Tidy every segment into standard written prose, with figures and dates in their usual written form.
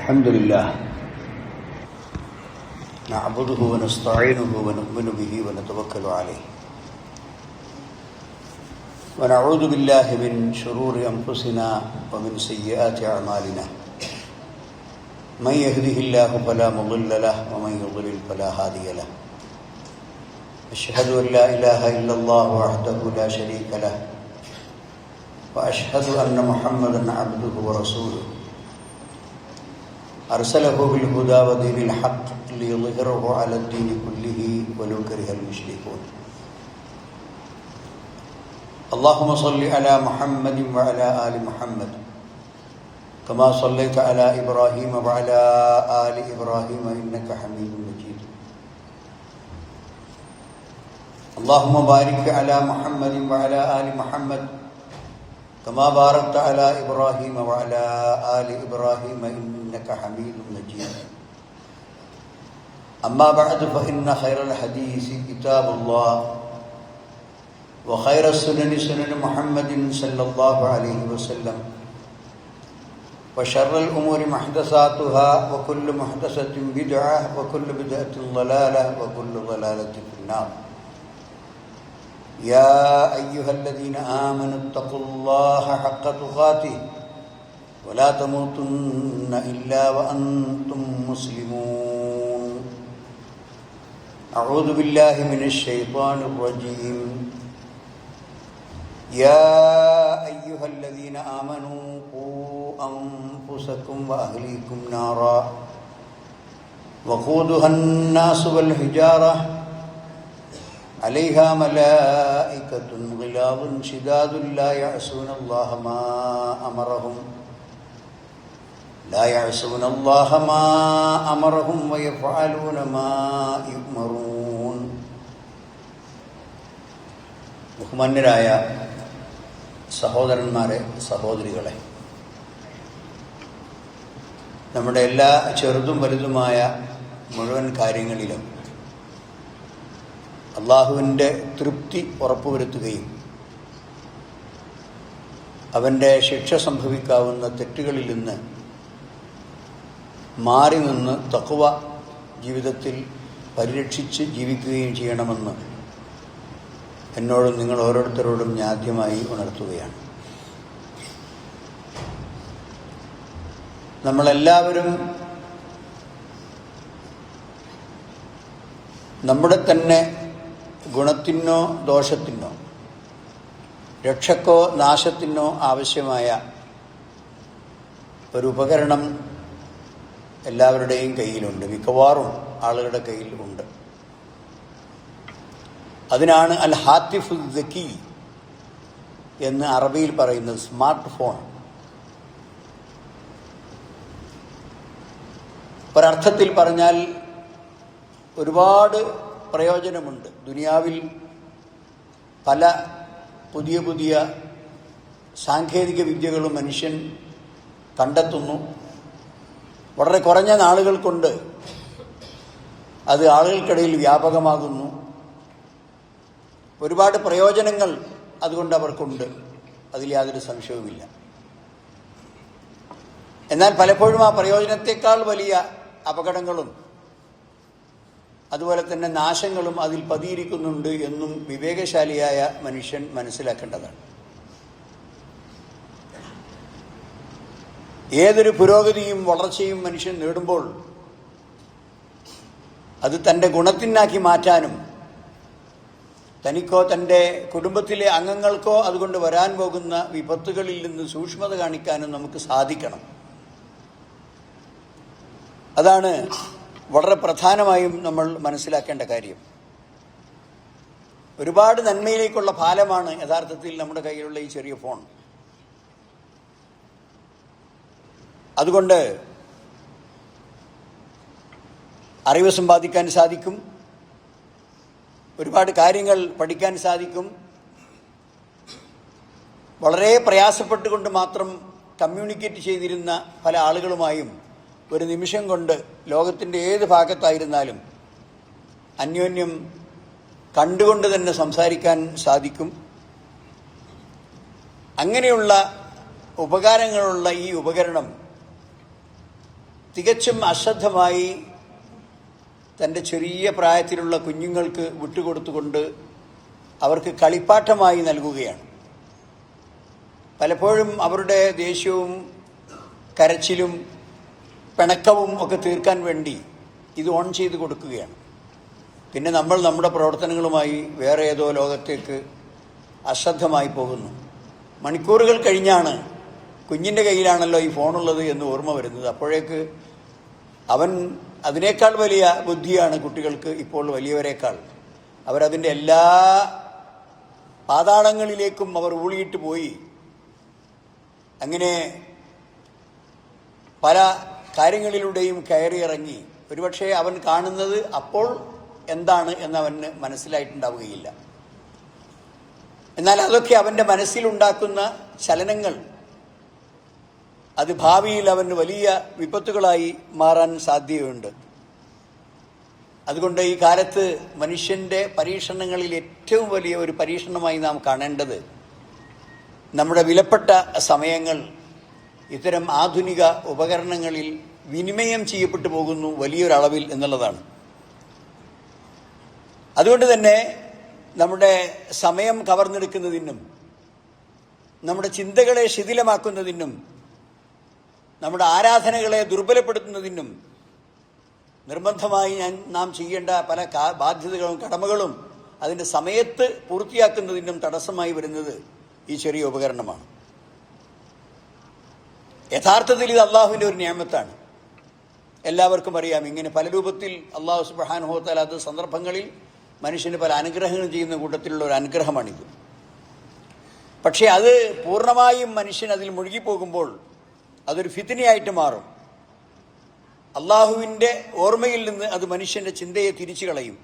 الحمد لله نعبده ونستعينه ونؤمن به ونتوكل عليه ونعوذ بالله من شرور أنفسنا ومن سيئات أعمالنا من يهده الله فلا مضل له ومن يضلل فلا هادي له أشهد أن لا إله إلا الله وحده لا شريك له وأشهد أن محمدا عبده ورسوله أرسله بالهدى ودين الحق ليظهره على الدين كله ولو كره المشركون اللهم صل على محمد وعلى آل محمد كما صليت على إبراهيم وعلى آل إبراهيم إنك حميد مجيد اللهم بارك على محمد وعلى آل محمد كما باركت على إبراهيم وعلى آل إبراهيم إنك حميد مجيد أما بعد فإن خير الحديث كتاب الله وخير السنن سنن محمد صلى الله عليه وسلم وشر الأمور محدثاتها وكل محدثة بدعة وكل بدعة ضلالة وكل ضلالة في النار يا أيها الذين آمنوا اتقوا الله حق تقاته ولا تموتن إلا وأنتم مسلمون أعوذ بالله من الشيطان الرجيم يا أيها الذين آمنوا قوا أنفسكم وأهليكم نارا وقودها الناس والحجارة عليها ملائكة غلاظ شداد لا يعصون الله ما أمرهم ويفعلون ما يؤمرون. ബഹുമാന്യരായ സഹോദരന്മാരെ, സഹോദരികളെ, നമ്മുടെ എല്ലാ ചെറുതും വലുതുമായ മുഴുവൻ കാര്യങ്ങളിലും അള്ളാഹുവിൻ്റെ തൃപ്തി ഉറപ്പുവരുത്തുകയും അവൻ്റെ ശിക്ഷ സംഭവിക്കാവുന്ന തെറ്റുകളിൽ നിന്ന് മാറി നിന്ന് തഖ്വ ജീവിതത്തിൽ പരിരക്ഷിച്ച് ജീവിക്കുകയും ചെയ്യണമെന്ന് എന്നോടും നിങ്ങൾ ഓരോരുത്തരോടും ഞാൻ ആദ്യമായി ഉണർത്തുകയാണ്. നമ്മളെല്ലാവരും നമ്മുടെ തന്നെ ഗുണത്തിനോ ദോഷത്തിനോ രക്ഷക്കോ നാശത്തിനോ ആവശ്യമായ ഒരു ഉപകരണം എല്ലാവരുടെയും കയ്യിലുണ്ട്, മിക്കവാറും ആളുകളുടെ കയ്യിൽ ഉണ്ട്. അതിനാണ് അൽ ഹാത്തിഫുൽ ദക്കി എന്ന് അറബിയിൽ പറയുന്നത്, സ്മാർട്ട് ഫോൺ. ഒരർത്ഥത്തിൽ പറഞ്ഞാൽ ഒരുപാട് പ്രയോജനമുണ്ട്. ദുനിയാവിൽ പല പുതിയ പുതിയ സാങ്കേതിക വിദ്യകളും മനുഷ്യൻ കണ്ടെത്തുന്നു. വളരെ കുറഞ്ഞ നാളുകൾ കൊണ്ട് അത് ആളുകൾക്കിടയിൽ വ്യാപകമാകുന്നു. ഒരുപാട് പ്രയോജനങ്ങൾ അതുകൊണ്ട് അവർക്കുണ്ട്, അതിൽ യാതൊരു സംശയവുമില്ല. എന്നാൽ പലപ്പോഴും ആ പ്രയോജനത്തെക്കാൾ വലിയ അപകടങ്ങളും അതുപോലെ തന്നെ നാശങ്ങളും അതിൽ പതിയിരിക്കുന്നുണ്ട് എന്നും വിവേകശാലിയായ മനുഷ്യൻ മനസ്സിലാക്കേണ്ടതാണ്. ഏതൊരു പുരോഗതിയും വളർച്ചയും മനുഷ്യൻ നേടുമ്പോൾ അത് തൻ്റെ ഗുണത്തിനാക്കി മാറ്റാനും തനിക്കോ തൻ്റെ കുടുംബത്തിലെ അംഗങ്ങൾക്കോ അതുകൊണ്ട് വരാൻ പോകുന്ന വിപത്തുകളിൽ നിന്ന് സൂക്ഷ്മത കാണിക്കാനും നമുക്ക് സാധിക്കണം. അതാണ് വളരെ പ്രധാനമായും നമ്മൾ മനസ്സിലാക്കേണ്ട കാര്യം. ഒരുപാട് നന്മയിലേക്കുള്ള പാലമാണ് യഥാർത്ഥത്തിൽ നമ്മുടെ കയ്യിലുള്ള ഈ ചെറിയ ഫോൺ. അതുകൊണ്ട് അറിവ് സമ്പാദിക്കാൻ സാധിക്കും, ഒരുപാട് കാര്യങ്ങൾ പഠിക്കാൻ സാധിക്കും. വളരെ പ്രയാസപ്പെട്ടുകൊണ്ട് മാത്രം കമ്മ്യൂണിക്കേറ്റ് ചെയ്തിരുന്ന പല ആളുകളുമായും ഒരു നിമിഷം കൊണ്ട് ലോകത്തിൻ്റെ ഏത് ഭാഗത്തായിരുന്നാലും അന്യോന്യം കണ്ടുകൊണ്ട് തന്നെ സംസാരിക്കാൻ സാധിക്കും. അങ്ങനെയുള്ള ഉപകാരങ്ങളുള്ള ഈ ഉപകരണം തികച്ചും അശ്രദ്ധമായി തൻ്റെ ചെറിയ പ്രായത്തിലുള്ള കുഞ്ഞുങ്ങൾക്ക് വിട്ടുകൊടുത്തുകൊണ്ട് അവർക്ക് കളിപ്പാട്ടമായി നൽകുകയാണ്. പലപ്പോഴും അവരുടെ ദേഷ്യവും കരച്ചിലും പിണക്കവും ഒക്കെ തീർക്കാൻ വേണ്ടി ഇത് ഓൺ ചെയ്ത് കൊടുക്കുകയാണ്. പിന്നെ നമ്മൾ നമ്മുടെ പ്രവർത്തനങ്ങളുമായി വേറെ ഏതോ ലോകത്തേക്ക് അശ്രദ്ധമായി പോകുന്നു. മണിക്കൂറുകൾ കഴിഞ്ഞാണ് കുഞ്ഞിൻ്റെ കയ്യിലാണല്ലോ ഈ ഫോണുള്ളത് എന്ന് ഓർമ്മ വരുന്നത്. അപ്പോഴേക്ക് അവൻ അതിനേക്കാൾ വലിയ ബുദ്ധിയാണ് കുട്ടികൾക്ക് ഇപ്പോൾ വലിയവരെക്കാൾ. അവരതിൻ്റെ എല്ലാ പാതാളങ്ങളിലേക്കും അവർ ഊളിയിട്ട് പോയി. അങ്ങനെ പല കാര്യങ്ങളിലൂടെയും കയറിയിറങ്ങി ഒരുപക്ഷെ അവൻ കാണുന്നത് അപ്പോൾ എന്താണ് എന്നവന് മനസ്സിലായിട്ടുണ്ടാവുകയില്ല. എന്നാൽ അതൊക്കെ അവൻ്റെ മനസ്സിലുണ്ടാക്കുന്ന ചലനങ്ങൾ അത് ഭാവിയിൽ അവന് വലിയ വിപത്തുകളായി മാറാൻ സാധ്യതയുണ്ട്. അതുകൊണ്ട് ഈ കാലത്ത് മനുഷ്യൻ്റെ പരീക്ഷണങ്ങളിൽ ഏറ്റവും വലിയ ഒരു പരീക്ഷണമായി നാം കാണേണ്ടത് നമ്മുടെ വിലപ്പെട്ട സമയങ്ങൾ ഇത്തരം ആധുനിക ഉപകരണങ്ങളിൽ വിനിമയം ചെയ്യപ്പെട്ടു പോകുന്നു വലിയൊരളവിൽ എന്നുള്ളതാണ്. അതുകൊണ്ട് തന്നെ നമ്മുടെ സമയം കവർന്നെടുക്കുന്നതിനും നമ്മുടെ ചിന്തകളെ ശിഥിലമാക്കുന്നതിനും നമ്മുടെ ആരാധനകളെ ദുർബലപ്പെടുത്തുന്നതിനും നിർബന്ധമായി നാം ചെയ്യേണ്ട പല ബാധ്യതകളും കടമകളും അതിൻ്റെ സമയത്ത് പൂർത്തിയാക്കുന്നതിനും തടസ്സമായി വരുന്നത് ഈ ചെറിയ ഉപകരണമാണ്. യഥാർത്ഥത്തിൽ ഇത് അള്ളാഹുവിൻ്റെ ഒരു നിയമത്താണ്. എല്ലാവർക്കും അറിയാം, ഇങ്ങനെ പല രൂപത്തിൽ അള്ളാഹു സുബ്ഹാനഹു വ തആല അത് സന്ദർഭങ്ങളിൽ മനുഷ്യന് പല അനുഗ്രഹങ്ങൾ ചെയ്യുന്ന കൂട്ടത്തിലുള്ള ഒരു അനുഗ്രഹമാണിത്. പക്ഷേ അത് പൂർണ്ണമായും മനുഷ്യൻ അതിൽ മുഴുകിപ്പോകുമ്പോൾ അതൊരു ഫിത്നയായിട്ട് മാറും. അള്ളാഹുവിൻ്റെ ഓർമ്മയിൽ നിന്ന് അത് മനുഷ്യൻ്റെ ചിന്തയെ തിരിച്ചു കളയും.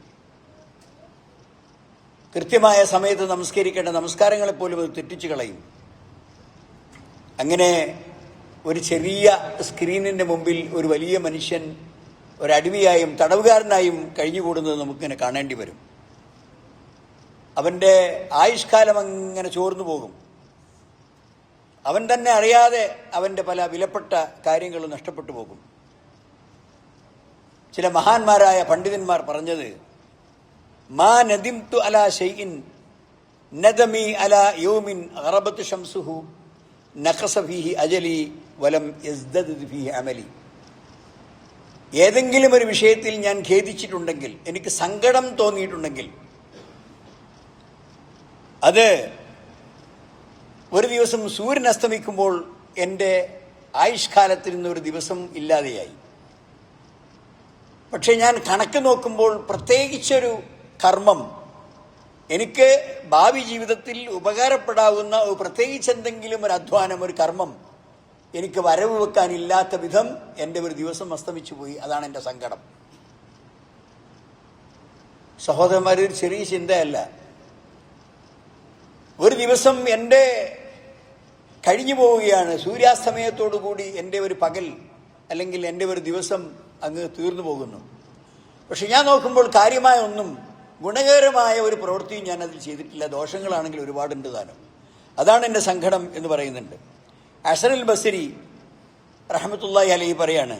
കൃത്യമായ സമയത്ത് നമസ്കരിക്കേണ്ട നമസ്കാരങ്ങളെപ്പോലും അത് തെറ്റിച്ചു കളയും. അങ്ങനെ ഒരു ചെറിയ സ്ക്രീനിൻ്റെ മുമ്പിൽ ഒരു വലിയ മനുഷ്യൻ ഒരടിമയായും തടവുകാരനായും കഴിഞ്ഞുകൂടുന്നത് നമുക്കിങ്ങനെ കാണേണ്ടി വരും. അവൻ്റെ ആയുഷ്കാലം അങ്ങനെ ചോർന്നു പോകും. അവൻ തന്നെ അറിയാതെ അവൻ്റെ പല വിലപ്പെട്ട കാര്യങ്ങൾ നഷ്ടപ്പെട്ടു പോകും. ചില മഹാന്മാരായ പണ്ഡിതന്മാർ പറഞ്ഞത്, മാ നദിംതു അലാ ഷൈഇൻ നദമി അലാ യൗമിൻ ഗറബത് ശംസുഹു നഖസ ഫീഹി അജലി വലം യസ്ദദ് ഫീഹി അമലി. ഏതെങ്കിലും ഒരു വിഷയത്തിൽ ഞാൻ ഖേദിച്ചിട്ടുണ്ടെങ്കിൽ, എനിക്ക് സങ്കടം തോന്നിയിട്ടുണ്ടെങ്കിൽ, അത് ഒരു ദിവസം സൂര്യൻ അസ്തമിക്കുമ്പോൾ എൻ്റെ ആയുഷ്കാലത്തിൽ നിന്നൊരു ദിവസം ഇല്ലാതെയായി. പക്ഷെ ഞാൻ കണക്ക് നോക്കുമ്പോൾ പ്രത്യേകിച്ചൊരു കർമ്മം, എനിക്ക് ഭാവി ജീവിതത്തിൽ ഉപകാരപ്പെടാവുന്ന പ്രത്യേകിച്ച് എന്തെങ്കിലും ഒരു അധ്വാനം, ഒരു കർമ്മം എനിക്ക് വരവ് വെക്കാനില്ലാത്ത വിധം എൻ്റെ ഒരു ദിവസം അസ്തമിച്ചു പോയി. അതാണ് എൻ്റെ സങ്കടം. സഹോദരന്മാർ, ഒരു ചെറിയ ചിന്തയല്ല. ഒരു ദിവസം എൻ്റെ കഴിഞ്ഞു പോവുകയാണ്. സൂര്യാസ്തമയത്തോടുകൂടി എൻ്റെ ഒരു പകൽ അല്ലെങ്കിൽ എൻ്റെ ഒരു ദിവസം അങ്ങ് തീർന്നു പോകുന്നു. പക്ഷെ ഞാൻ നോക്കുമ്പോൾ കാര്യമായ ഒന്നും, ഗുണകരമായ ഒരു പ്രവൃത്തിയും ഞാൻ അതിൽ ചെയ്തിട്ടില്ല. ദോഷങ്ങളാണെങ്കിൽ ഒരുപാടുണ്ട് താനും. അതാണ് എൻ്റെ സങ്കടം എന്ന് പറയുന്നുണ്ട്. ഹസനുൽ ബസ്രി റഹ്മത്തുള്ളാഹി അലൈഹി പറയാണ്,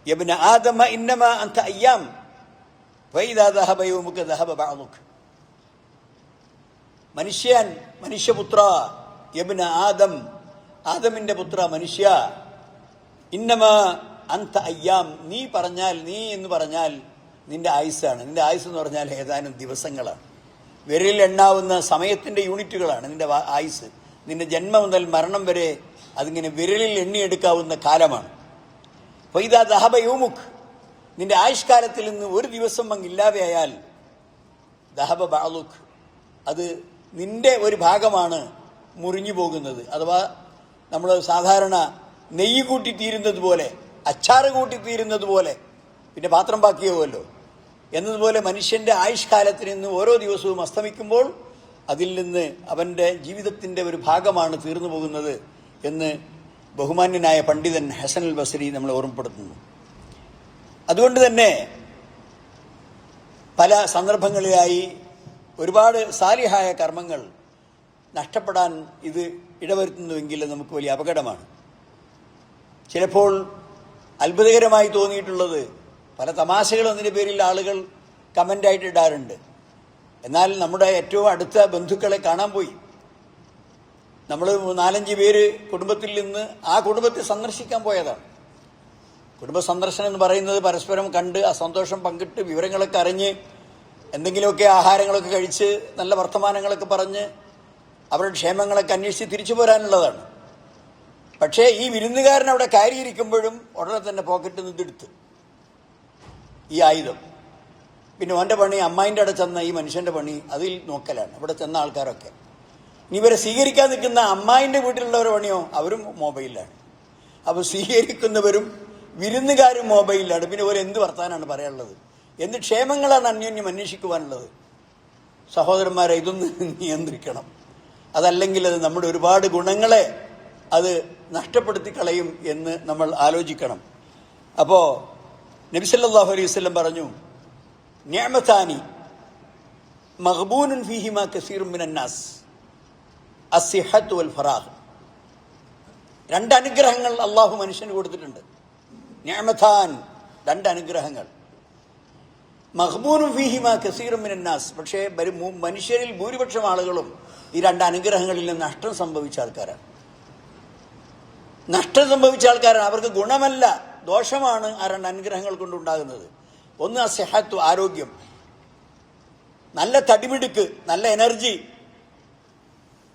യബ്ന ആദമ ഇന്നമാ അൻത അയ്യാം ഫഇദാ ദഹബ യൗമുക ദഹബ ബഅദുക. മനുഷ്യപുത്ര, യബ്ന ആദം, ആദമിന്റെ പുത്ര, മനുഷ്യ, ഇന്നമാ അൻത അയ്യാം, നീ എന്ന് പറഞ്ഞാൽ നിന്റെ ആയുസ്സാണ്. നിന്റെ ആയുസ് എന്ന് പറഞ്ഞാൽ ഏതാനും ദിവസങ്ങളാണ്. വിരലിൽ എണ്ണാവുന്ന സമയത്തിന്റെ യൂണിറ്റുകളാണ് നിന്റെ ആയുസ്. നിന്റെ ജന്മം മുതൽ മരണം വരെ അതിങ്ങനെ വിരലിൽ എണ്ണിയെടുക്കാവുന്ന കാലമാണ്. ഫൈദാ ദഹബ യൗമുക്, നിന്റെ ആയുഷ്കാലത്തിൽ നിന്ന് ഒരു ദിവസം അങ്ങില്ലാതെയായാൽ ദഹബ ബഅദുക്, അത് നിന്റെ ഒരു ഭാഗമാണ് മുറിഞ്ഞു പോകുന്നത്. അഥവാ നമ്മൾ സാധാരണ നെയ്യ് കൂട്ടിത്തീരുന്നത് പോലെ, അച്ചാറ് കൂട്ടിത്തീരുന്നത് പോലെ, പിന്നെ പാത്രം ബാക്കിയാവുമല്ലോ എന്നതുപോലെ മനുഷ്യന്റെ ആയുഷ്കാലത്തിൽ നിന്ന് ഓരോ ദിവസവും അസ്തമിക്കുമ്പോൾ അതിൽ നിന്ന് അവൻ്റെ ജീവിതത്തിൻ്റെ ഒരു ഭാഗമാണ് തീർന്നു പോകുന്നത് എന്ന് ബഹുമാന്യനായ പണ്ഡിതൻ ഹസനുൽ ബസ്രി നമ്മളെ ഓർമ്മപ്പെടുത്തുന്നു. അതുകൊണ്ട് തന്നെ പല സന്ദർഭങ്ങളിലായി ഒരുപാട് സാലിഹായ കർമ്മങ്ങൾ നഷ്ടപ്പെടാൻ ഇത് ഇടവരുത്തുന്നുവെങ്കിൽ നമുക്ക് വലിയ അപകടമാണ്. ചിലപ്പോൾ അത്ഭുതകരമായി തോന്നിയിട്ടുള്ളത് പല തമാശകളും അതിൻ്റെ പേരിൽ ആളുകൾ കമൻ്റായിട്ട് ഇടാറുണ്ട്. എന്നാൽ നമ്മുടെ ഏറ്റവും അടുത്ത ബന്ധുക്കളെ കാണാൻ പോയി. നമ്മൾ 4-5 പേര് കുടുംബത്തിൽ നിന്ന് ആ കുടുംബത്തെ സന്ദർശിക്കാൻ പോയതാണ്. കുടുംബ സന്ദർശനം എന്ന് പറയുന്നത് പരസ്പരം കണ്ട് ആ സന്തോഷം പങ്കിട്ട് വിവരങ്ങളൊക്കെ അറിഞ്ഞ് എന്തെങ്കിലുമൊക്കെ ആഹാരങ്ങളൊക്കെ കഴിച്ച് നല്ല വർത്തമാനങ്ങളൊക്കെ പറഞ്ഞ് അവരുടെ ക്ഷേമങ്ങളൊക്കെ അന്വേഷിച്ച് തിരിച്ചു പോരാനുള്ളതാണ്. പക്ഷേ ഈ വിരുന്നുകാരൻ അവിടെ കയറിയിരിക്കുമ്പോഴും ഉടനെ തന്നെ പോക്കറ്റിൽ നിന്ന് ഇതെടുത്ത് ഈ ആയുധം. പിന്നെ ഓൻ്റെ പണി അമ്മായിൻ്റെ അവിടെ ചെന്ന ഈ മനുഷ്യൻ്റെ പണി അതിൽ നോക്കലാണ്. അവിടെ ചെന്ന ആൾക്കാരൊക്കെ ഇനി ഇവരെ സ്വീകരിക്കാൻ നിൽക്കുന്ന അമ്മായിൻ്റെ വീട്ടിലുള്ളവരുടെ പണിയോ അവരും മൊബൈലിലാണ്. അപ്പോൾ സ്വീകരിക്കുന്നവരും വിരുന്നുകാരും മൊബൈലിലാണ്. പിന്നെ ഒരു എന്ത് വർത്താനാണ് പറയാനുള്ളത്? എന്ത് ക്ഷേമങ്ങളാണ് അന്യോന്യം അന്വേഷിക്കുവാനുള്ളത്? സഹോദരന്മാരെ, ഇതൊന്ന് നിയന്ത്രിക്കണം. അതല്ലെങ്കിൽ അത് നമ്മുടെ ഒരുപാട് ഗുണങ്ങളെ അത് നഷ്ടപ്പെടുത്തി കളയും എന്ന് നമ്മൾ ആലോചിക്കണം. അപ്പോൾ നബി സല്ലല്ലാഹു അലൈഹി വസല്ലം പറഞ്ഞു, നിഅമതാനി മഗ്ബൂനുൻ ഫീഹിമാ കസീറുൻ മിനൻ നാസ് അസ്സിഹത്ത് വൽ ഫറാഹ്. 2 അനുഗ്രഹങ്ങൾ അള്ളാഹു മനുഷ്യന് കൊടുത്തിട്ടുണ്ട്. നിഅമതാൻ, 2 അനുഗ്രഹങ്ങൾ. മഗ്ബൂനുൻ ഫീഹിമാ കസീറുൻ മിനൻ നാസ്, പക്ഷേ മനുഷ്യരിൽ ഭൂരിപക്ഷം ആളുകളും ഈ 2 അനുഗ്രഹങ്ങളിൽ നിന്ന് നഷ്ടം സംഭവിച്ച ആൾക്കാരാണ്. നഷ്ടം സംഭവിച്ച ആൾക്കാരാണ്. അവർക്ക് ഗുണമല്ല, ദോഷമാണ് ആ 2 അനുഗ്രഹങ്ങൾ കൊണ്ടുണ്ടാകുന്നത്. ഒന്ന് അസ്സിഹത്ത്, ആരോഗ്യം, നല്ല തടിമിടുക്ക്, നല്ല എനർജി.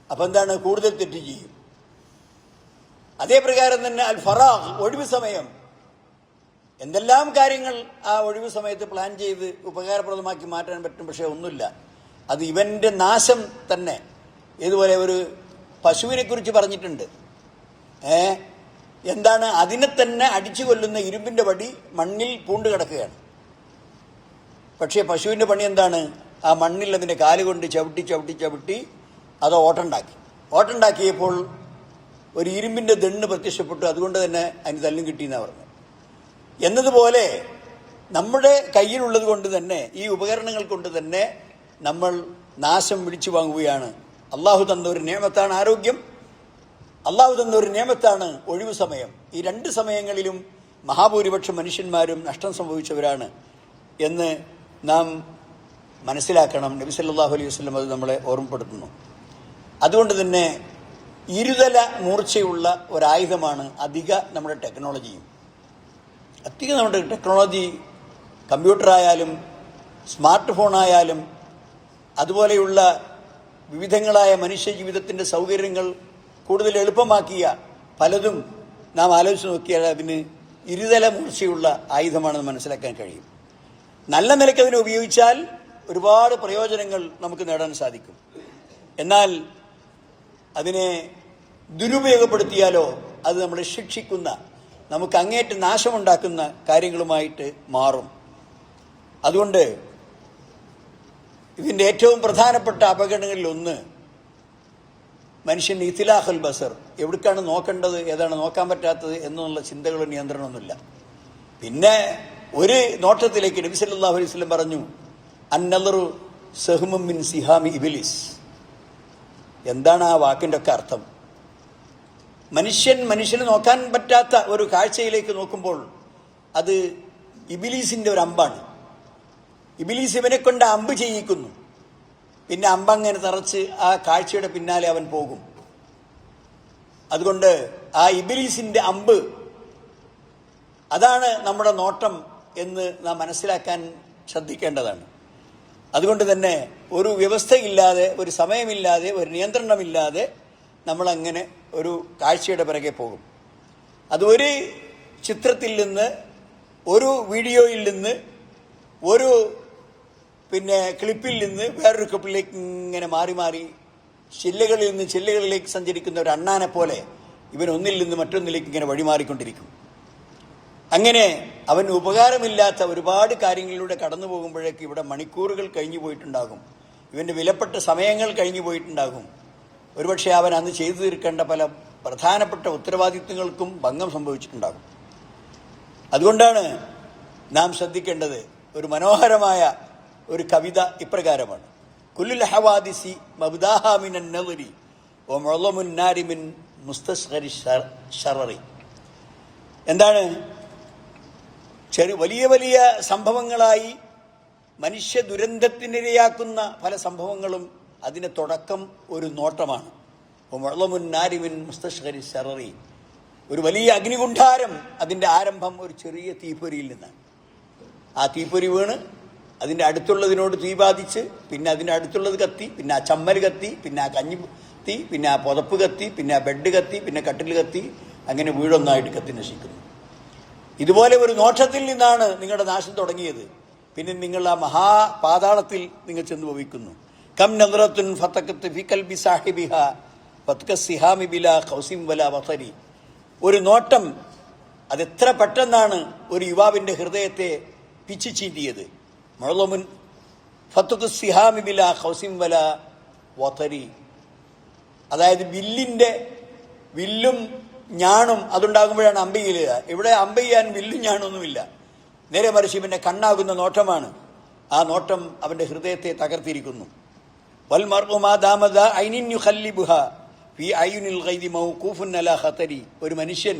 അപ്പം എന്താണ്? കൂടുതൽ തെറ്റ് ചെയ്യും. അതേ പ്രകാരം തന്നെ അൽ ഫറാഖ്, ഒഴിവ് സമയം. എന്തെല്ലാം കാര്യങ്ങൾ ആ ഒഴിവ് സമയത്ത് പ്ലാൻ ചെയ്ത് ഉപകാരപ്രദമാക്കി മാറ്റാൻ പറ്റും. പക്ഷെ ഒന്നുമില്ല, അത് ഇവന്റെ നാശം തന്നെ. ഇതുപോലെ ഒരു പശുവിനെ കുറിച്ച് പറഞ്ഞിട്ടുണ്ട്. എന്താണ്? അതിനെ തന്നെ അടിച്ചു കൊല്ലുന്ന ഇരുമ്പിന്റെ വടി മണ്ണിൽ പൂണ്ട് കിടക്കുകയാണ്. പക്ഷേ പശുവിന്റെ പണി എന്താണ്? ആ മണ്ണിൽ അതിന്റെ കാലുകൊണ്ട് ചവിട്ടി ചവിട്ടി ചവിട്ടി അത് ഓട്ടുണ്ടാക്കി. ഓട്ടുണ്ടാക്കിയപ്പോൾ ഒരു ഇരുമ്പിന്റെ ദണ്ണ് പ്രത്യക്ഷപ്പെട്ടു. അതുകൊണ്ട് തന്നെ അതിന് തല്ലും കിട്ടിയെന്നാണ് പറഞ്ഞത്. എന്നതുപോലെ നമ്മുടെ കയ്യിലുള്ളത് കൊണ്ട് തന്നെ, ഈ ഉപകരണങ്ങൾ കൊണ്ട് തന്നെ നമ്മൾ നാശം വിളിച്ചു വാങ്ങുകയാണ്. അള്ളാഹു തന്ന ഒരു നിയമത്താണ് ആരോഗ്യം, അള്ളാഹു തന്ന ഒരു നിയമത്താണ് ഒഴിവ് സമയം. ഈ 2 സമയങ്ങളിലും മഹാഭൂരിപക്ഷം മനുഷ്യന്മാരും നഷ്ടം സംഭവിച്ചവരാണ് എന്ന് നാം മനസ്സിലാക്കണം. നബി സല്ലല്ലാഹു അലൈഹി വസല്ലം അത് നമ്മളെ ഓർമ്മപ്പെടുത്തുന്നു. അതുകൊണ്ട് തന്നെ ഇരുതല മൂർച്ചയുള്ള ഒരായുധമാണ് നമ്മുടെ ടെക്നോളജിയും. നമ്മുടെ ടെക്നോളജി, കമ്പ്യൂട്ടറായാലും സ്മാർട്ട് ഫോണായാലും അതുപോലെയുള്ള വിവിധങ്ങളായ മനുഷ്യ ജീവിതത്തിൻ്റെ സൗകര്യങ്ങൾ കൂടുതൽ എളുപ്പമാക്കിയ പലതും നാം ആലോചിച്ച് നോക്കിയാൽ അതിന് ഇരുതല മൂർച്ചയുള്ള ആയുധമാണെന്ന് മനസ്സിലാക്കാൻ കഴിയും. നല്ല നിലയ്ക്ക് അതിനെ ഉപയോഗിച്ചാൽ ഒരുപാട് പ്രയോജനങ്ങൾ നമുക്ക് നേടാൻ സാധിക്കും. എന്നാൽ അതിനെ ദുരുപയോഗപ്പെടുത്തിയാലോ അത് നമ്മളെ ശിക്ഷിക്കുന്ന, നമുക്ക് അങ്ങേയറ്റം നാശമുണ്ടാക്കുന്ന കാര്യങ്ങളുമായിട്ട് മാറും. അതുകൊണ്ട് ഇതിൻ്റെ ഏറ്റവും പ്രധാനപ്പെട്ട അപകടങ്ങളിൽ ഒന്ന് മനുഷ്യൻ ഇത്തിലാഖുൽ ബസർ, എവിടേക്കാണ് നോക്കേണ്ടത്, ഏതാണ് നോക്കാൻ പറ്റാത്തത് എന്നുള്ള ചിന്തകളും നിയന്ത്രണമൊന്നുമില്ല. പിന്നെ ഒരു നോട്ടത്തിലേക്ക് നബി സല്ലല്ലാഹു അലൈഹി വസല്ലം പറഞ്ഞു, അന്നദറു സഹ്മും മിൻ സിഹാമി ഇബ്ലീസ്. എന്താണ് ആ വാക്കിൻ്റെ ഒക്കെ അർത്ഥം? മനുഷ്യന് നോക്കാൻ പറ്റാത്ത ഒരു കാഴ്ചയിലേക്ക് നോക്കുമ്പോൾ അത് ഇബ്ലീസിന്റെ ഒരു അമ്പാണ്. ഇബ്ലീസ് ഇവനെ കൊണ്ട് അമ്പ് ചെയ്യിക്കുന്നു. പിന്നെ അമ്പങ്ങനെ തറച്ച് ആ കാഴ്ചയുടെ പിന്നാലെ അവൻ പോകും. അതുകൊണ്ട് ആ ഇബ്ലീസിന്റെ അമ്പ്, അതാണ് നമ്മുടെ നോട്ടം എന്ന് നാം മനസ്സിലാക്കാൻ ശ്രദ്ധിക്കേണ്ടതാണ്. അതുകൊണ്ട് തന്നെ ഒരു വ്യവസ്ഥയില്ലാതെ, ഒരു സമയമില്ലാതെ, ഒരു നിയന്ത്രണമില്ലാതെ നമ്മളങ്ങനെ ഒരു കാഴ്ചയുടെ പിറകെ പോകും. അത് ഒരു ചിത്രത്തിൽ നിന്ന്, ഒരു വീഡിയോയിൽ നിന്ന്, ഒരു ക്ലിപ്പിൽ നിന്ന് വേറൊരു ക്ലിപ്പിലേക്ക് ഇങ്ങനെ മാറി മാറി ചില്ലകളിൽ നിന്ന് ചില്ലകളിലേക്ക് സഞ്ചരിക്കുന്ന ഒരു അണ്ണാനെ പോലെ ഇവൻ ഒന്നിൽ നിന്ന് മറ്റൊന്നിലേക്ക് ഇങ്ങനെ വഴിമാറിക്കൊണ്ടിരിക്കും. അങ്ങനെ അവൻ ഉപകാരമില്ലാത്ത ഒരുപാട് കാര്യങ്ങളിലൂടെ കടന്നു പോകുമ്പോഴേക്ക് ഇവിടെ മണിക്കൂറുകൾ കഴിഞ്ഞു പോയിട്ടുണ്ടാകും. ഇവൻ്റെ വിലപ്പെട്ട സമയങ്ങൾ കഴിഞ്ഞു പോയിട്ടുണ്ടാകും. ഒരുപക്ഷെ അവൻ അന്ന് ചെയ്തു തീർക്കേണ്ട പല പ്രധാനപ്പെട്ട ഉത്തരവാദിത്വങ്ങൾക്കും ഭംഗം സംഭവിച്ചിട്ടുണ്ടാകും. അതുകൊണ്ടാണ് നാം ശ്രദ്ധിക്കേണ്ടത്. ഒരു മനോഹരമായ ഒരു കവിത ഇപ്രകാരമാണ്: കുല്ലുൽ ഹവാദിസി മബ്ദാഹ മിനൻ നദരി വമുഅ്ളമുൻ നാരി മിൻ മുസ്തസ്ഗരി ശററി. എന്താണ്? വലിയ വലിയ സംഭവങ്ങളായി മനുഷ്യ ദുരന്തത്തിനിരയാക്കുന്ന പല സംഭവങ്ങളും അതിൻ്റെ തുടക്കം ഒരു നോട്ടമാണ്. ഒരു വലിയ അഗ്നികുണ്ഠാരം അതിൻ്റെ ആരംഭം ഒരു ചെറിയ തീപ്പൊരിയിൽ നിന്നാണ്. ആ തീപ്പൊരി വീണ് അതിൻ്റെ അടുത്തുള്ളതിനോട് തീ ബാധിച്ച് പിന്നെ അതിൻ്റെ അടുത്തുള്ളത് കത്തി, പിന്നെ ആ ചമ്മൽ കത്തി, പിന്നെ ആ കഞ്ഞി കത്തി, പിന്നെ ആ പുതപ്പ് കത്തി, പിന്നെ ആ ബെഡ് കത്തി, പിന്നെ കട്ടിൽ കത്തി, അങ്ങനെ വീടൊന്നായിട്ട് കത്തി നശിക്കുന്നു. ഇതുപോലെ ഒരു നോട്ടത്തിൽ നിന്നാണ് നിങ്ങളുടെ നാശം തുടങ്ങിയത്. പിന്നെ നിങ്ങൾ ആ മഹാപാതാളത്തിൽ നിങ്ങൾ ചെന്ന് ഭവിക്കുന്നു. കം നദ്റത്തുൻ ഫതഖത്ത് ഫി ഖൽബി സാഹിബിഹാ ഫത്കസിഹാമി ബിലാ ഖൗസിം വലാ വതരി. ഒരു നോട്ടം അതെത്ര പെട്ടെന്നാണ് ഒരു യുവാവിൻ്റെ ഹൃദയത്തെ പിച്ചു ചീന്തിയത്. മുഅ്ളമുൻ ഫത്കസിഹാമി ബിലാ ഖൗസിം വലാ വതരി. അതായത് വില്ലും ഞാണും അതുണ്ടാകുമ്പോഴാണ് അമ്പെയ്യുക. ഇവിടെ അമ്പെയ്യാൻ വില്ലും ഞാണൊന്നുമില്ല. നേരെ മറിച്ച് ഇവന്റെ കണ്ണാകുന്ന നോട്ടമാണ്. ആ നോട്ടം അവന്റെ ഹൃദയത്തെ തകർത്തിരിക്കുന്നു. ഒരു മനുഷ്യൻ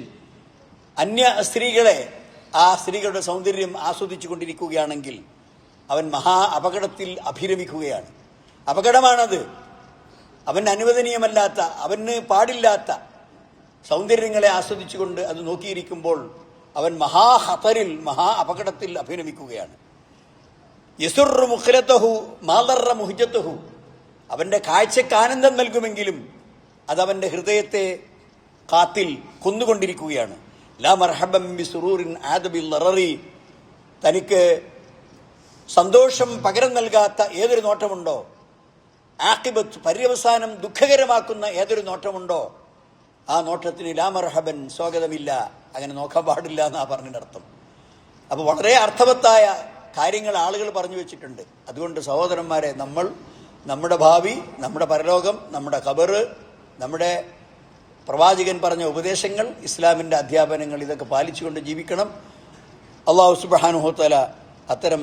അന്യ സ്ത്രീകളെ, ആ സ്ത്രീകളുടെ സൗന്ദര്യം ആസ്വദിച്ചു കൊണ്ടിരിക്കുകയാണെങ്കിൽ അവൻ മഹാ അപകടത്തിൽ അഭിരമിക്കുകയാണ്. അപകടമാണത്. അവന് അനുവദനീയമല്ലാത്ത, അവന് പാടില്ലാത്ത സൗന്ദര്യങ്ങളെ ആസ്വദിച്ചുകൊണ്ട് അത് നോക്കിയിരിക്കുമ്പോൾ അവൻ മഹാ അപകടത്തിൽ അഭിനമിക്കുകയാണ്. യസുറു മുഖ്ലതഹു മാദറ മുഹ്ജതഹു. അവന്റെ കാഴ്ചക്ക് ആനന്ദം നൽകുമെങ്കിലും അതവന്റെ ഹൃദയത്തെ കാത്തിൽ കൊന്നുകൊണ്ടിരിക്കുകയാണ്. ലാ മർഹബൻ ബിസുറൂറിൻ ആദബിൽ ലററി. തനിക്ക് സന്തോഷം പകരം നൽകാത്ത ഏതൊരു നോട്ടമുണ്ടോ, ആഖിബത്ത് പര്യവസാനം ദുഃഖകരമാക്കുന്ന ഏതൊരു നോട്ടമുണ്ടോ, ആ നോട്ടത്തിന് ലാ മർഹബൻ സ്വാഗതമില്ല, അങ്ങനെ നോക്കാൻ പാടില്ല എന്നാ പറഞ്ഞതിനർത്ഥം. അപ്പോൾ വളരെ അർത്ഥവത്തായ കാര്യങ്ങൾ ആളുകൾ പറഞ്ഞു വെച്ചിട്ടുണ്ട്. അതുകൊണ്ട് സഹോദരന്മാരെ, നമ്മുടെ ഭാവി, നമ്മുടെ പരലോകം, നമ്മുടെ ഖബറ്, നമ്മുടെ പ്രവാചകൻ പറഞ്ഞ ഉപദേശങ്ങൾ, ഇസ്ലാമിൻ്റെ അധ്യാപനങ്ങൾ, ഇതൊക്കെ പാലിച്ചുകൊണ്ട് ജീവിക്കണം. അല്ലാഹു സുബ്ഹാനഹു വ തആല അത്തരം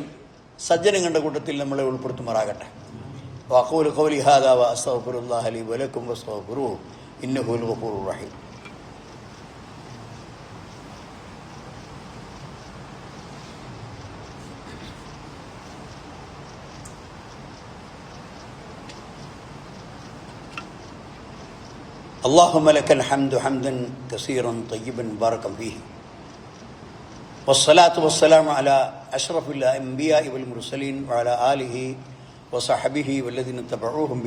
സജ്ജനങ്ങളുടെ കൂട്ടത്തിൽ നമ്മളെ ഉൾപ്പെടുത്തുമാറാകട്ടെ. വഖൂലു ഖൗലി ഹാദാ വഅസ്തഗ്ഫിറുല്ലാഹ ലി വലക്കും വസ്തഗ്ഫിറൂഹു ഇന്നഹു ഹുവൽ ഗഫൂറുർ റഹീം. اللهم لك الحمد حمدا كثيرا طيبا مباركا فيه والصلاة والسلام على أشرف الأنبياء والمرسلين وعلى آله وصحبه والذين تبعوهم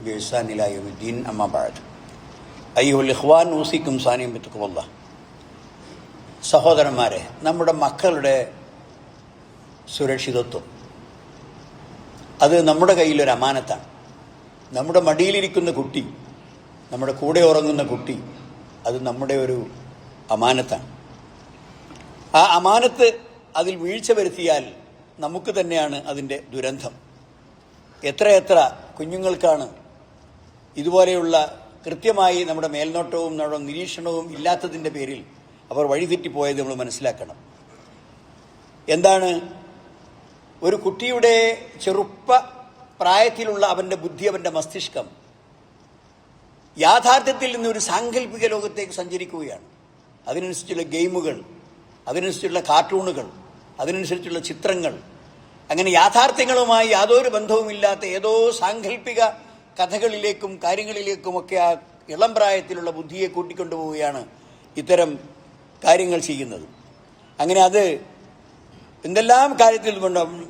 بإحسان إلى يوم الدين أما بعد أيها الإخوان أوصيكم ثانيا بتقوى الله. സഹോദരന്മാരെ, നമ്മുടെ മക്കളുടെ സുരക്ഷിതത്വം അത് നമ്മുടെ കയ്യിലൊരു അമാനത്താണ്. നമ്മുടെ മടിയിലിരിക്കുന്ന കുട്ടി, നമ്മുടെ കൂടെ ഉറങ്ങുന്ന കുട്ടി, അത് നമ്മുടെ ഒരു അമാനത്താണ്. ആ അമാനത്ത് അതിൽ വീഴ്ച വരുത്തിയാൽ നമുക്ക് തന്നെയാണ് അതിൻ്റെ ദുരന്തം. എത്രയെത്ര കുഞ്ഞുങ്ങൾക്കാണ് ഇതുപോലെയുള്ള കൃത്യമായി നമ്മുടെ മേൽനോട്ടവും നമ്മുടെ നിരീക്ഷണവും ഇല്ലാത്തതിൻ്റെ പേരിൽ അവർ വഴിതെറ്റിപ്പോയത് നമ്മൾ മനസ്സിലാക്കണം. എന്താണ് ഒരു കുട്ടിയുടെ ചെറുപ്പ പ്രായത്തിലുള്ള അവൻ്റെ ബുദ്ധി, അവൻ്റെ മസ്തിഷ്കം യാഥാർത്ഥ്യത്തിൽ നിന്ന് ഒരു സാങ്കല്പിക ലോകത്തേക്ക് സഞ്ചരിക്കുകയാണ്. അതിനനുസരിച്ചുള്ള ഗെയിമുകൾ, അതിനനുസരിച്ചുള്ള കാർട്ടൂണുകൾ, അതിനനുസരിച്ചുള്ള ചിത്രങ്ങൾ, അങ്ങനെ യാഥാർത്ഥ്യങ്ങളുമായി യാതൊരു ബന്ധവുമില്ലാത്ത ഏതോ സാങ്കല്പിക കഥകളിലേക്കും കാര്യങ്ങളിലേക്കുമൊക്കെ ആ ഇളം പ്രായത്തിലുള്ള ബുദ്ധിയെ കൂട്ടിക്കൊണ്ടുപോവുകയാണ് ഇത്തരം കാര്യങ്ങൾ ചെയ്യുന്നത്. അങ്ങനെ അത് എന്തെല്ലാം കാര്യത്തിൽ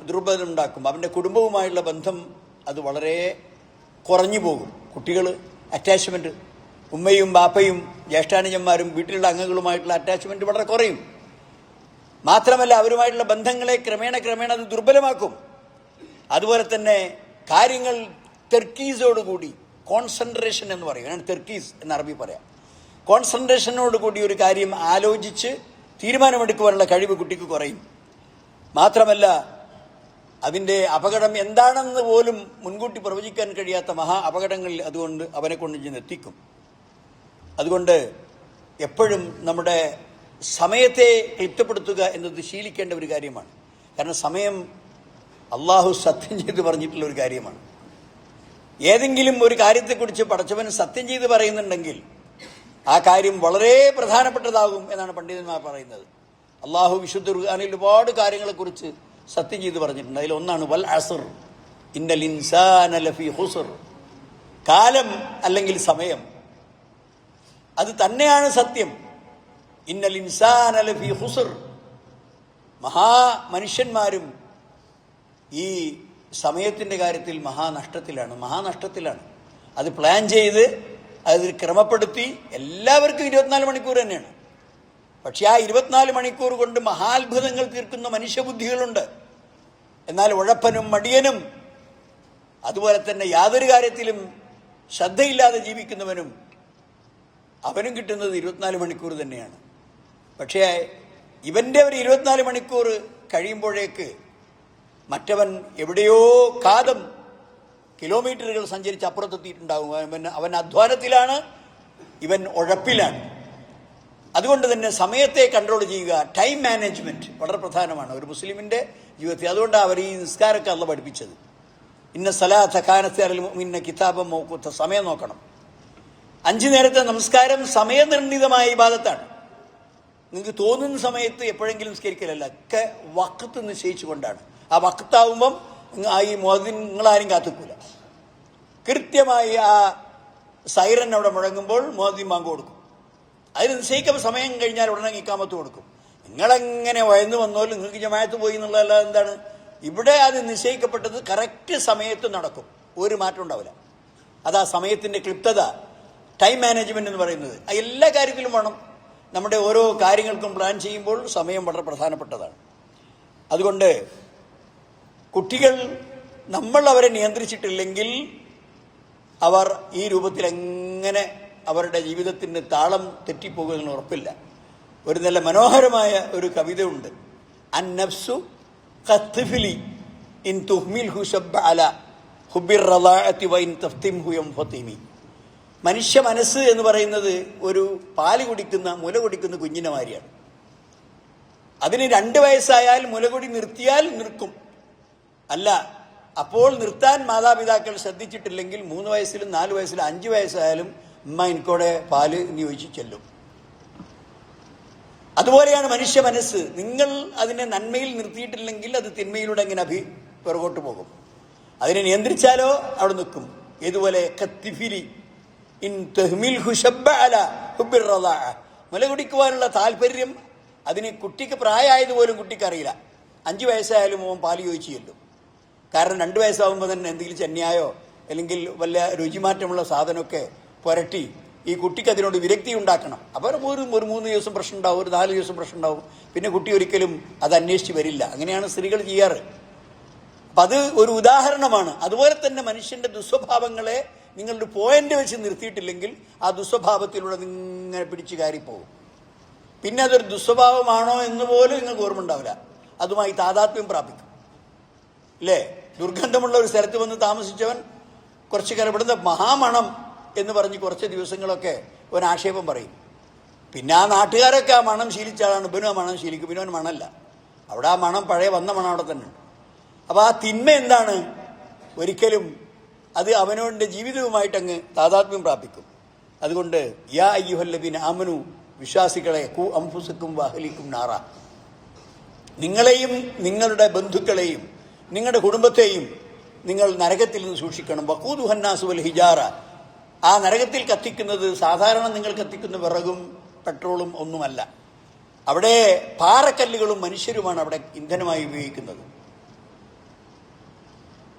ദുർബലം ഉണ്ടാക്കും. അവൻ്റെ കുടുംബവുമായുള്ള ബന്ധം അത് വളരെ കുറഞ്ഞു പോകും. കുട്ടികൾ അറ്റാച്ച്മെൻറ്റ്, ഉമ്മയും ബാപ്പയും ജ്യേഷ്ഠാനുജന്മാരും വീട്ടിലുള്ള അംഗങ്ങളുമായിട്ടുള്ള അറ്റാച്ച്മെൻറ്റ് വളരെ കുറയും. മാത്രമല്ല അവരുമായിട്ടുള്ള ബന്ധങ്ങളെ ക്രമേണ അത് ദുർബലമാക്കും. അതുപോലെ തന്നെ കാര്യങ്ങൾ തെർക്കീസോടുകൂടി, കോൺസെൻട്രേഷൻ എന്ന് പറയും, ഞാൻ തെർക്കീസ് എന്ന് അറബി പറയാം, കോൺസെൻട്രേഷനോടുകൂടി ഒരു കാര്യം ആലോചിച്ച് തീരുമാനമെടുക്കുവാനുള്ള കഴിവ് കുട്ടിക്ക് കുറയും. മാത്രമല്ല അതിൻ്റെ അപകടം എന്താണെന്ന് പോലും മുൻകൂട്ടി പ്രവചിക്കാൻ കഴിയാത്ത മഹാ അപകടങ്ങളിൽ അതുകൊണ്ട് അവനെ കൊണ്ട് ചെന്നെത്തിക്കും. അതുകൊണ്ട് എപ്പോഴും നമ്മുടെ സമയത്തെ ക്ലിപ്തപ്പെടുത്തുക എന്നത് ശീലിക്കേണ്ട ഒരു കാര്യമാണ്. കാരണം സമയം അള്ളാഹു സത്യം ചെയ്ത് പറഞ്ഞിട്ടുള്ള ഒരു കാര്യമാണ്. ഏതെങ്കിലും ഒരു കാര്യത്തെക്കുറിച്ച് പടച്ചവൻ സത്യം ചെയ്ത് പറയുന്നുണ്ടെങ്കിൽ ആ കാര്യം വളരെ പ്രധാനപ്പെട്ടതാകും എന്നാണ് പണ്ഡിതന്മാർ പറയുന്നത്. അള്ളാഹു വിശുദ്ധ ഖുർആനിൽ ഒരുപാട് കാര്യങ്ങളെക്കുറിച്ച് സത്യം ചെയ്ത് പറഞ്ഞിട്ടുണ്ട്. അതിലൊന്നാണ് വൽ അസ്ർ ഇന്നൽ ഇൻസാന ലഫീ ഖുസ്ർ. കാലം അല്ലെങ്കിൽ സമയം, അത് തന്നെയാണ് സത്യം. ഇന്നൽ ഇൻസാന ലഫീ ഖുസ്ർ. മനുഷ്യന്മാരും ഈ സമയത്തിൻ്റെ കാര്യത്തിൽ മഹാനഷ്ടത്തിലാണ്. അത് പ്ലാൻ ചെയ്ത് അത് ക്രമപ്പെടുത്തി എല്ലാവർക്കും 24 മണിക്കൂർ തന്നെയാണ്. പക്ഷെ ആ 24 മണിക്കൂർ കൊണ്ട് മഹാത്ഭുതങ്ങൾ തീർക്കുന്ന മനുഷ്യബുദ്ധികളുണ്ട്. എന്നാൽ ഉഴപ്പനും മടിയനും അതുപോലെ തന്നെ യാതൊരു കാര്യത്തിലും ശ്രദ്ധയില്ലാതെ ജീവിക്കുന്നവനും അവനും കിട്ടുന്നത് 24 മണിക്കൂർ തന്നെയാണ്. പക്ഷേ ഇവൻ്റെ ഒരു 24 മണിക്കൂർ കഴിയുമ്പോഴേക്ക് മറ്റവൻ എവിടെയോ കിലോമീറ്ററുകൾ സഞ്ചരിച്ച് അപ്പുറത്തെത്തിയിട്ടുണ്ടാകും. അവൻ അധ്വാനത്തിലാണ്, ഇവൻ ഉഴപ്പിലാണ്. അതുകൊണ്ട് തന്നെ സമയത്തെ കൺട്രോൾ ചെയ്യുക, ടൈം മാനേജ്മെന്റ് വളരെ പ്രധാനമാണ് ഒരു മുസ്ലിമിന്റെ ജീവിതത്തിൽ. അതുകൊണ്ടാണ് അവർ ഈ നിസ്കാരമൊക്കെ അള്ളാഹു പഠിപ്പിച്ചത്. ഇന്ന സലാത്ത കാനത്ത് അലൽ മുഅ്മിനീന കിതാബൻ മൗഖൂത്ത. സമയം നോക്കണം. 5 നേരത്തെ നമസ്കാരം സമയനിർണിതമായ ഇബാദത്താണ്. നിങ്ങൾക്ക് തോന്നുന്ന സമയത്ത് എപ്പോഴെങ്കിലും നിസ്കരിക്കലല്ല, ഒക്കെ വഖത്ത് നിശ്ചയിച്ചുകൊണ്ടാണ്. ആ വഖത്താവുമ്പം ഈ മുഅദ്ദിൻ നിങ്ങളാരും കാത്തിക്കൂല. കൃത്യമായി ആ സൈറൻ അവിടെ മുഴങ്ങുമ്പോൾ മുഅദ്ദിൻ ബാങ്ക് കൊടുക്കും. അതിന് നിശ്ചയിക്കുമ്പോൾ സമയം കഴിഞ്ഞാൽ ഉടനെ ഇഖാമത്ത് കൊടുക്കും. നിങ്ങളെങ്ങനെ വയന്നു വന്നോലും നിങ്ങൾക്ക് ജമാഅത്ത് പോയി എന്നുള്ളതല്ല. എന്താണ് ഇവിടെ അത് നിശ്ചയിക്കപ്പെട്ടത് കറക്റ്റ് സമയത്ത് നടക്കും, ഒരു മാറ്റം ഉണ്ടാവില്ല. അതാ സമയത്തിന്റെ ക്ലിപ്തത, ടൈം മാനേജ്മെന്റ് എന്ന് പറയുന്നത്. എല്ലാ കാര്യത്തിലും വേണം. നമ്മുടെ ഓരോ കാര്യങ്ങൾക്കും പ്ലാൻ ചെയ്യുമ്പോൾ സമയം വളരെ പ്രധാനപ്പെട്ടതാണ്. അതുകൊണ്ട് കുട്ടികൾ നമ്മൾ അവരെ നിയന്ത്രിച്ചിട്ടില്ലെങ്കിൽ അവർ ഈ രൂപത്തിൽ എങ്ങനെ അവരുടെ ജീവിതത്തിന് താളം തെറ്റിപ്പോകുമെന്ന് ഉറപ്പില്ല. ഒരു നല്ല മനോഹരമായ ഒരു കവിത ഉണ്ട്. അന്നഫ്സു ഖത്ഫിലി ഇൻ തുഹ്മിൽഹു ശബ്ബ അല ഹുബ്ബിർ റളാഅതി വഇൻ തഫ്തിംഹു യംഫതിമി. മനുഷ്യ മനസ്സ് എന്ന് പറയുന്നത് ഒരു മുല കുടിക്കുന്ന കുഞ്ഞിനെ മാതിരിയാണ്. അതിന് 2 വയസ്സായാൽ മുലകുടി നിർത്തിയാൽ നിൽക്കും. അല്ല, അപ്പോൾ നിർത്താൻ മാതാപിതാക്കൾ ശ്രദ്ധിച്ചിട്ടില്ലെങ്കിൽ 3 വയസ്സിലും 4 വയസ്സിലും 5 വയസ്സായാലും ഉമ്മ എനിക്കോടെ പാല് എന്ന് ചോദിച്ച് ചെല്ലും. അതുപോലെയാണ് മനുഷ്യ മനസ്സ്. നിങ്ങൾ അതിനെ നന്മയിൽ നിർത്തിയിട്ടില്ലെങ്കിൽ അത് തിന്മയിലൂടെ അങ്ങനെ പുറകോട്ട് പോകും. അതിനെ നിയന്ത്രിച്ചാലോ അവിടെ നിൽക്കും. ഏതുപോലെ കത്തിഫിരി ഇൻ തഹ്മിൽഹു ശബ്ബ അല ഹുബ്ബിർ റളാഅ. മുല കുടിക്കുവാനുള്ള താല്പര്യം അതിന് കുട്ടിക്ക് പ്രായമായതുപോലും കുട്ടിക്ക് അറിയില്ല. 5 വയസ്സായാലും അവൻ പാല് ചോദിച്ചു ചെല്ലും. കാരണം 2 വയസ്സാകുമ്പോൾ തന്നെ എന്തെങ്കിലും ചെന്നൈയോ അല്ലെങ്കിൽ വല്ല രുചിമാറ്റമുള്ള സാധനമൊക്കെ പുരട്ടി ഈ കുട്ടിക്ക് അതിനോട് വിരക്തി ഉണ്ടാക്കണം. അപ്പോൾ ഒരു 3 ദിവസം പ്രശ്നം ഉണ്ടാവും, ഒരു 4 ദിവസം പ്രശ്നം ഉണ്ടാവും. പിന്നെ കുട്ടി ഒരിക്കലും അത് അന്വേഷിച്ച് വരില്ല. അങ്ങനെയാണ് സ്ത്രീകൾ ചെയ്യാറ്. അപ്പം അത് ഒരു ഉദാഹരണമാണ്. അതുപോലെ തന്നെ മനുഷ്യന്റെ ദുസ്വഭാവങ്ങളെ നിങ്ങളുടെ പോയിന്റ് വെച്ച് നിർത്തിയിട്ടില്ലെങ്കിൽ ആ ദുസ്വഭാവത്തിലൂടെ ഇങ്ങനെ പിടിച്ചു കയറിപ്പോകും. പിന്നെ അതൊരു ദുസ്വഭാവമാണോ എന്ന് പോലും നിങ്ങൾക്ക് ഓർമ്മ ഉണ്ടാവില്ല. അതുമായി താതാത്മ്യം പ്രാപിക്കും. അല്ലേ? ദുർഗന്ധമുള്ള ഒരു സ്ഥലത്ത് വന്ന് താമസിച്ചവൻ കുറച്ച് കാലം ഇവിടുന്ന് മഹാമണം എന്ന് പറഞ്ഞ് കുറച്ച് ദിവസങ്ങളൊക്കെ അവൻ ആക്ഷേപം പറയും. പിന്നെ ആ നാട്ടുകാരൊക്കെ ആ മണം ശീലിച്ച ആളാണ്. ഇവനും ആ മണം ശീലിക്കും. പിന്നെ അവൻ മണമല്ല. അവിടെ ആ മണം പഴയ വന്ന മണം അവിടെ തന്നെ ഉണ്ട്. അപ്പോൾ ആ തിന്മ എന്താണ്? ഒരിക്കലും അത് അവനവൻ്റെ ജീവിതവുമായിട്ട് അങ്ങ് താതാത്മ്യം പ്രാപിക്കും. അതുകൊണ്ട് യാ അയ്യുഹല്ലദീന ആമനു, വിശ്വാസികളെ, ഖൂ അൻഫുസക്കും വഅഹ്ലിക്കും നാറ. നിങ്ങളെയും നിങ്ങളുടെ ബന്ധുക്കളെയും നിങ്ങളുടെ കുടുംബത്തെയും നിങ്ങൾ നരകത്തിൽ നിന്ന് സൂക്ഷിക്കണം. വഖൂദുഹന്നാസു വൽ ഹിജാറ. ആ നരകത്തിൽ കത്തിക്കുന്നത് സാധാരണ നിങ്ങൾ കത്തിക്കുന്ന വിറകും പെട്രോളും ഒന്നുമല്ല. അവിടെ പാറക്കല്ലുകളും മനുഷ്യരുമാണ് അവിടെ ഇന്ധനമായി ഉപയോഗിക്കുന്നത്.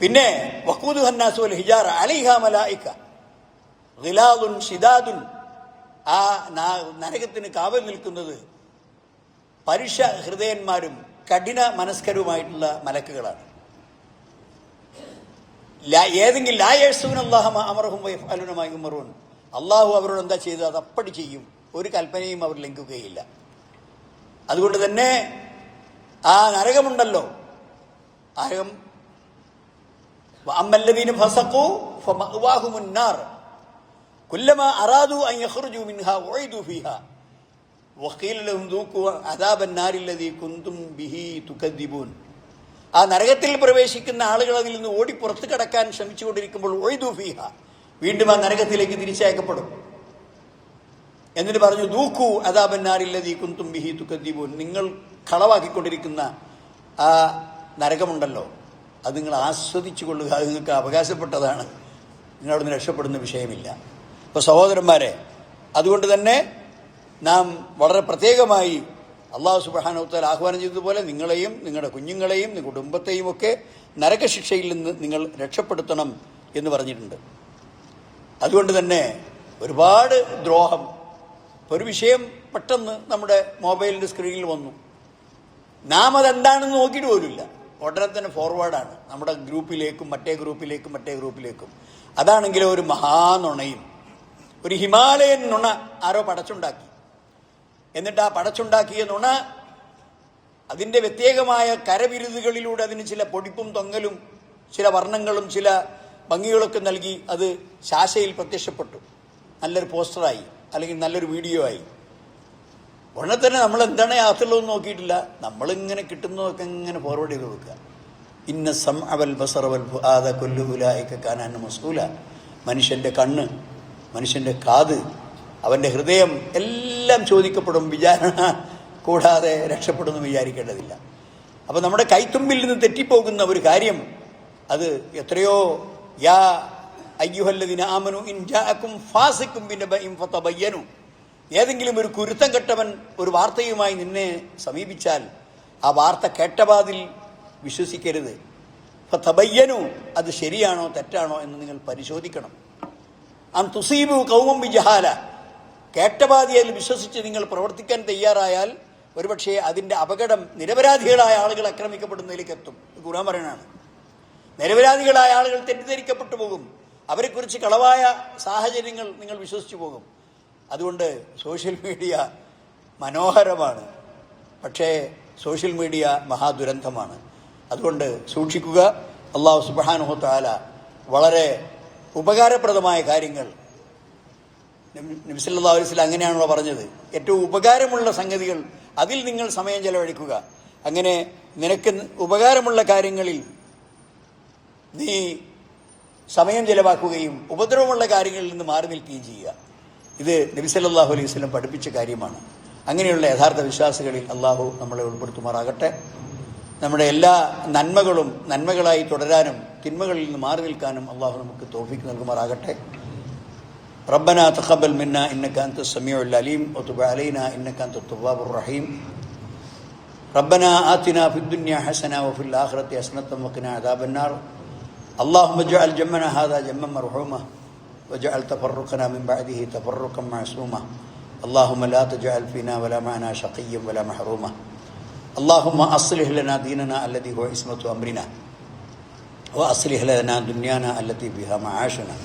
പിന്നെ വഖൂദുഹന്നാസു വൽ ഹിജാറ അലൈഹാ മലായിക ഗിലാദുൻ ശിദാദുൻ. ആ നരകത്തിന് കാവൽ നിൽക്കുന്നത് പരുഷ ഹൃദയന്മാരും കഠിന മനസ്കരുമായിട്ടുള്ള മലക്കുകളാണ്. ഏതെങ്കിലും അള്ളാഹു അവരോട് എന്താ ചെയ്തത് അത് അപ്പടി ചെയ്യും. ഒരു കൽപ്പനയും അവർ ലംഘിക്കുകയില്ല. അതുകൊണ്ട് തന്നെ ആ നരകമുണ്ടല്ലോ, നരകം അമ്മല്ലദീന ഫസഖൂ ഫമഅവാഹുമുൻ നാർ കുല്ലമാ അറാദു അൻ യഖ്റുജൂ മിൻഹാ ഉഈദു ഫീഹാ വഖീല ലഹും ദൂഖൂ അദാബൻ നാരില്ലദീ കുന്തും ബിഹി തുകദ്ദിബൂൻ. ആ നരകത്തിൽ പ്രവേശിക്കുന്ന ആളുകൾ അതിൽ നിന്ന് ഓടി പുറത്തു കടക്കാൻ ശ്രമിച്ചുകൊണ്ടിരിക്കുമ്പോൾ ഉഈദു ഫീഹാ, വീണ്ടും ആ നരകത്തിലേക്ക് തിരിച്ചയക്കപ്പെടും. എന്നിട്ട് പറഞ്ഞു ദൂഖൂ അദാബൻ നാരില്ലദീ കുന്തും ബിഹി തുകദ്ദിബൂൻ, നിങ്ങൾ കളവാക്കിക്കൊണ്ടിരിക്കുന്ന ആ നരകമുണ്ടല്ലോ, അത് നിങ്ങൾ ആസ്വദിച്ചു കൊള്ളുക. അത് നിങ്ങൾക്ക് അവകാശപ്പെട്ടതാണ്. നിങ്ങളവിടുന്ന് രക്ഷപ്പെടുന്ന വിഷയമില്ല. അപ്പോൾ സഹോദരന്മാരെ, അതുകൊണ്ട് തന്നെ നാം വളരെ പ്രത്യേകമായി അള്ളാഹു സുബ്ഹാനഹു വ തആല ആഹ്വാനം ചെയ്തതുപോലെ നിങ്ങളെയും നിങ്ങളുടെ കുഞ്ഞുങ്ങളെയും നിങ്ങളുടെ കുടുംബത്തെയും ഒക്കെ നരകശിക്ഷയിൽ നിന്ന് നിങ്ങൾ രക്ഷപ്പെടുത്തണം എന്ന് പറഞ്ഞിട്ടുണ്ട്. അതുകൊണ്ട് തന്നെ ഒരുപാട് ദ്രോഹം, ഒരു വിഷയം പെട്ടെന്ന് നമ്മുടെ മൊബൈലിൻ്റെ സ്ക്രീനിൽ വന്നു, നാം അതെന്താണെന്ന് നോക്കിയിട്ട് പോലുമില്ല, ഉടനെ തന്നെ ഫോർവേഡാണ് നമ്മുടെ ഗ്രൂപ്പിലേക്കും മറ്റേ ഗ്രൂപ്പിലേക്കും. അതാണെങ്കിലും ഒരു മഹാനുണയും, ഒരു ഹിമാലയൻ നുണ ആരോ പടച്ചുണ്ടാക്കി. എന്നിട്ട് ആ പടച്ചുണ്ടാക്കിയ നുണ അതിൻ്റെ പ്രത്യേകമായ കരവിരുതുകളിലൂടെ അതിന് ചില പൊടിപ്പും തൊങ്ങലും ചില വർണ്ണങ്ങളും ചില ഭംഗികളൊക്കെ നൽകി അത് ശാശയിൽ പ്രത്യക്ഷപ്പെട്ടു. നല്ലൊരു പോസ്റ്ററായി, അല്ലെങ്കിൽ നല്ലൊരു വീഡിയോ ആയി. ഉടനെ തന്നെ നമ്മൾ എന്താണ് യാത്രയുള്ളതെന്ന് നോക്കിയിട്ടില്ല, നമ്മളിങ്ങനെ കിട്ടുന്നതൊക്കെ ഇങ്ങനെ ഫോർവേഡ് ചെയ്ത് കൊടുക്കുക. ഇന്ന സമഅ വൽ ബസറ വൽ ഫുആദ കുല്ലു ഉലൈക കാന അൻഹു മസ്ഊല. മനുഷ്യൻ്റെ കണ്ണ്, മനുഷ്യൻ്റെ കാത്, അവൻ്റെ ഹൃദയം എല്ലാം ചോദിക്കപ്പെടും. വിചാരണ കൂടാതെ രക്ഷപ്പെടുമെന്ന് വിചാരിക്കേണ്ടതില്ല. അപ്പോൾ നമ്മുടെ കൈത്തുമ്പിൽ നിന്ന് തെറ്റിപ്പോകുന്ന ഒരു കാര്യം, അത് എത്രയോ യാ അയ്യുഹല്ലദീന ആമനു ഇൻ ജാഅകും ഫാസിഖും ബിനബഇൻ ഫതബയ്യനു. ഏതെങ്കിലും ഒരു കുരുത്തം കെട്ടവൻ ഒരു വാർത്തയുമായി നിന്നെ സമീപിച്ചാൽ ആ വാർത്ത കേട്ടപാതിൽ വിശ്വസിക്കരുത്. ഫതബയ്യനു, അത് ശരിയാണോ തെറ്റാണോ എന്ന് നിങ്ങൾ പരിശോധിക്കണം. അൻ തുസീബു ഖൗമൻ ബിജഹാല, കേട്ടപാതിയിൽ വിശ്വസിച്ച് നിങ്ങൾ പ്രവർത്തിക്കാൻ തയ്യാറായാൽ ഒരുപക്ഷെ അതിൻ്റെ അപകടം നിരപരാധികളായ ആളുകൾ ആക്രമിക്കപ്പെടുന്നതിലേക്ക് എത്തും. ഖുർആൻ പറയണതാണ്. നിരപരാധികളായ ആളുകൾ തെറ്റിദ്ധരിക്കപ്പെട്ടു പോകും. അവരെക്കുറിച്ച് കളവായ സാഹചര്യങ്ങൾ നിങ്ങൾ വിശ്വസിച്ചു പോകും. അതുകൊണ്ട് സോഷ്യൽ മീഡിയ മനോഹരമാണ്, പക്ഷേ സോഷ്യൽ മീഡിയ മഹാദുരന്തമാണ്. അതുകൊണ്ട് സൂക്ഷിക്കുക. അല്ലാഹു സുബ്ഹാനഹു വ തആല വളരെ ഉപകാരപ്രദമായ കാര്യങ്ങൾ, നബി സല്ലല്ലാഹു അലൈഹി വസല്ലം അങ്ങനെയാണല്ലോ പറഞ്ഞത്, ഏറ്റവും ഉപകാരമുള്ള സംഗതികൾ അതിൽ നിങ്ങൾ സമയം ചെലവഴിക്കുക. അങ്ങനെ നിനക്ക് ഉപകാരമുള്ള കാര്യങ്ങളിൽ നീ സമയം ചെലവാക്കുകയും ഉപദ്രവമുള്ള കാര്യങ്ങളിൽ നിന്ന് മാറി നിൽക്കുകയും ചെയ്യുക. ഇത് നബി സല്ലല്ലാഹു അലൈഹി വസല്ലം പഠിപ്പിച്ച കാര്യമാണ്. അങ്ങനെയുള്ള യഥാർത്ഥ വിശ്വാസികളിൽ അള്ളാഹു നമ്മളെ ഉൾപ്പെടുത്തുമാറാകട്ടെ. നമ്മുടെ എല്ലാ നന്മകളും നന്മകളായി തുടരാനും തിന്മകളിൽ നിന്ന് മാറി നിൽക്കാനും അള്ളാഹു നമുക്ക് തൗഫീഖ് നൽകുമാറാകട്ടെ. ربنا تقبل منا إنك أنت السميع العليم وتب علينا إنك أنت التواب الرحيم. ربنا آتنا في الدنيا حسنة وفي الآخرة حسنة وقنا عذاب النار. اللهم اجعل جمعنا هذا جمعا مرحوما واجعل تفرقنا من بعده تفرقا معصوما. اللهم لا تجعل فينا ولا معنا شقيا ولا محروما. اللهم أصلح لنا ديننا الذي هو عصمة أمرنا وأصلح لنا دنيانا التي فيها معاشنا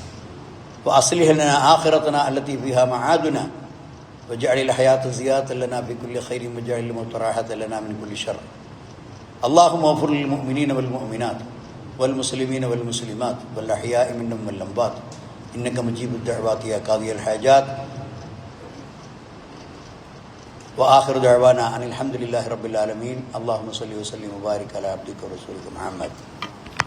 وأصلح لنا آخرتنا التي فيها معادنا واجعل الحياة زيادة لنا في كل خير واجعل الموت راحة لنا من كل شر. اللهم اغفر للمؤمنين والمؤمنات والمسلمين والمسلمات والأحياء منهم والأموات إنك مجيب الدعوات يا قاضي الحاجات. وآخر دعوانا أن الحمد لله رب العالمين. اللهم صل وسلم وبارك على عبدك ورسولك محمد.